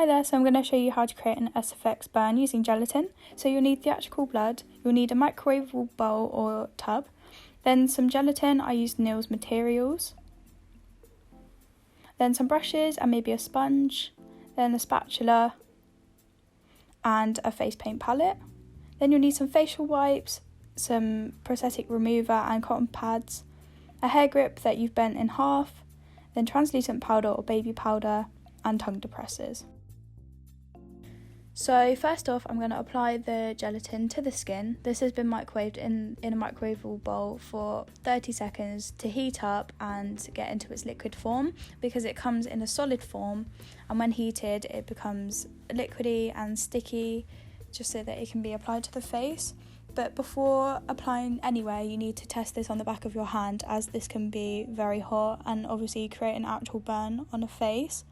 Hi there, so I'm going to show you how to create an Sfx burn using gelatin. So you'll need theatrical blood, you'll need a microwavable bowl or tub, then some gelatin, I used Neil's Materials, then some brushes and maybe a sponge, then a spatula and a face paint palette. Then you'll need some facial wipes, some prosthetic remover and cotton pads, a hair grip that you've bent in half, then translucent powder or baby powder and tongue depressors. So first off, I'm going to apply the gelatin to the skin. This has been microwaved in a microwavable bowl for 30 seconds to heat up and get into its liquid form, because it comes in a solid form, and when heated it becomes liquidy and sticky, just so that it can be applied to the face. But before applying anywhere, you need to test this on the back of your hand, as this can be very hot and obviously create an actual burn on a face.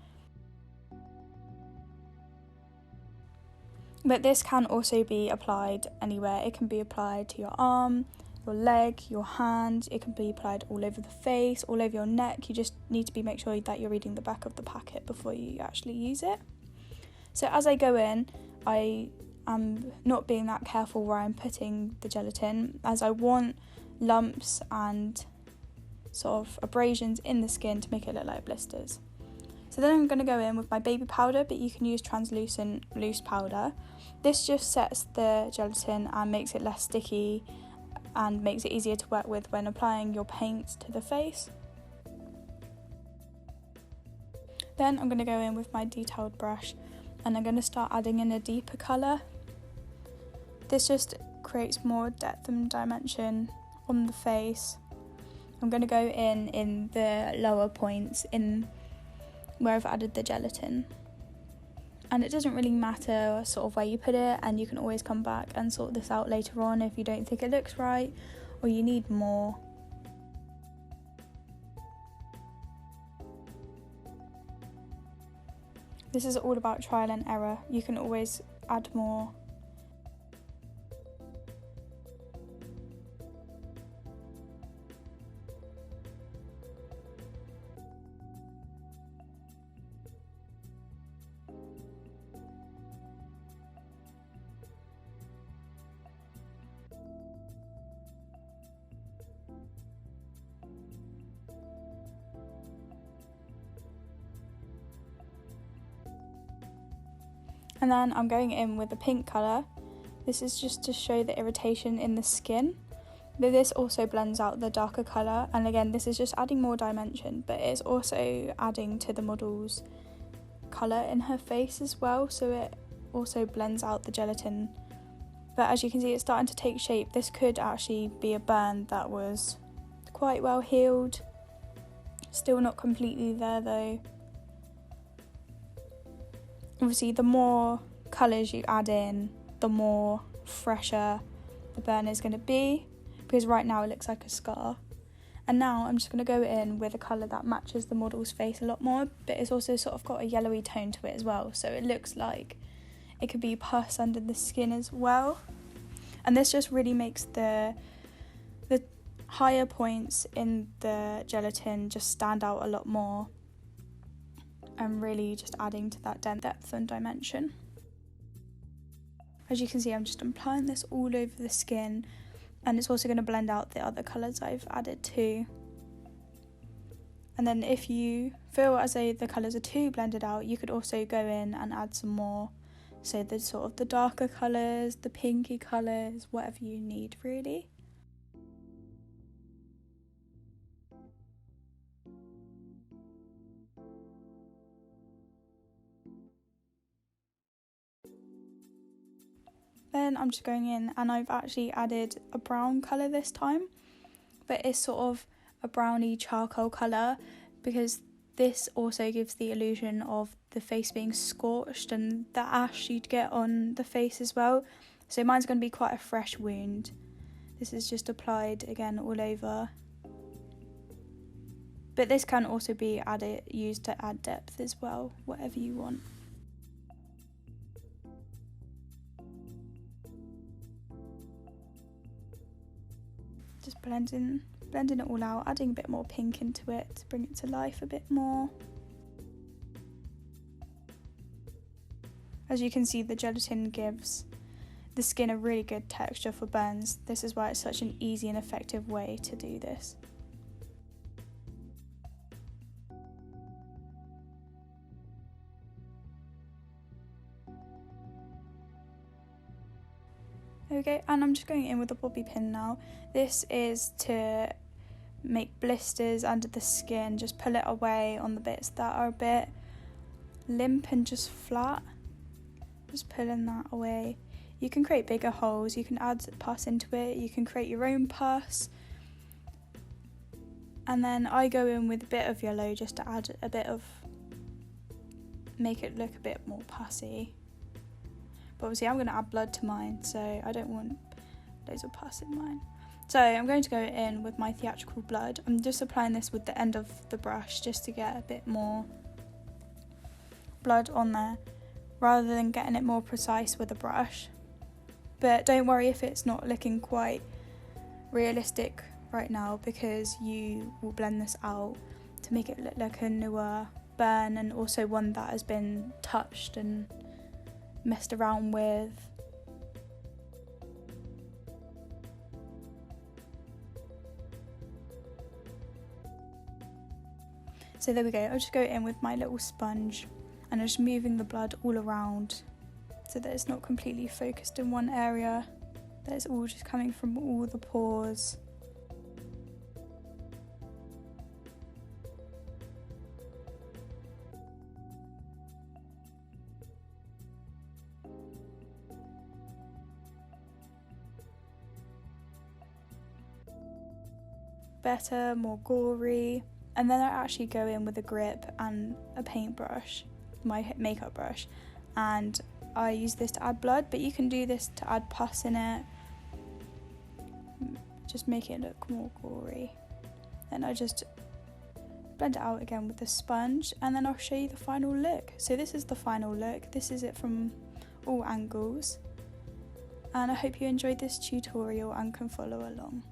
But this can also be applied anywhere. It can be applied to your arm, your leg, your hand. It can be applied all over the face, all over your neck. You just need to make sure that you're reading the back of the packet before you actually use it. So as I go in, I am not being that careful where I'm putting the gelatin, as I want lumps and sort of abrasions in the skin to make it look like blisters. So then I'm going to go in with my baby powder, but you can use translucent loose powder. This just sets the gelatin and makes it less sticky and makes it easier to work with when applying your paints to the face. Then I'm going to go in with my detailed brush and I'm going to start adding in a deeper colour. This just creates more depth and dimension on the face. I'm going to go in the lower points in where I've added the gelatin, and it doesn't really matter sort of where you put it, and you can always come back and sort this out later on if you don't think it looks right or you need more. This is all about trial and error. You can always add more. And then I'm going in with a pink colour. This is just to show the irritation in the skin, but this also blends out the darker colour, and again this is just adding more dimension, but it's also adding to the model's colour in her face as well, so it also blends out the gelatin. But as you can see, it's starting to take shape. This could actually be a burn that was quite well healed. Still not completely there though. Obviously, the more colours you add in, the more fresher the burn is going to be, because right now it looks like a scar. And now I'm just going to go in with a colour that matches the model's face a lot more, but it's also sort of got a yellowy tone to it as well, so it looks like it could be pus under the skin as well. And this just really makes the higher points in the gelatin just stand out a lot more, and really just adding to that depth and dimension. As you can see, I'm just applying this all over the skin, and it's also going to blend out the other colours I've added too. And then if you feel as though the colours are too blended out, you could also go in and add some more. So the sort of the darker colours, the pinky colours, whatever you need really. Then I'm just going in and I've actually added a brown colour this time, but it's sort of a browny charcoal colour, because this also gives the illusion of the face being scorched and the ash you'd get on the face as well. So mine's going to be quite a fresh wound. This is just applied again all over. But this can also be used to add depth as well, whatever you want. Just blending it all out, adding a bit more pink into it to bring it to life a bit more. As you can see, the gelatin gives the skin a really good texture for burns. This is why it's such an easy and effective way to do this. Okay, and I'm just going in with a bobby pin now. This is to make blisters under the skin, just pull it away on the bits that are a bit limp and just flat. Just pulling that away. You can create bigger holes, you can add pus into it, you can create your own pus. And then I go in with a bit of yellow just to add a bit of, make it look a bit more pussy. But obviously I'm going to add blood to mine, so I don't want loads of pus in mine. So I'm going to go in with my theatrical blood. I'm just applying this with the end of the brush just to get a bit more blood on there, rather than getting it more precise with a brush. But don't worry if it's not looking quite realistic right now, because you will blend this out to make it look like a newer burn, and also one that has been touched and messed around with. So there we go, I'll just go in with my little sponge and I'm just moving the blood all around so that it's not completely focused in one area, that it's all just coming from all the pores. Better, more gory. And then I actually go in with a grip and a paintbrush, my makeup brush, and I use this to add blood, but you can do this to add pus in it, just make it look more gory. And I just blend it out again with the sponge, and then I'll show you the final look. So this is the final look, this is it from all angles, and I hope you enjoyed this tutorial and can follow along.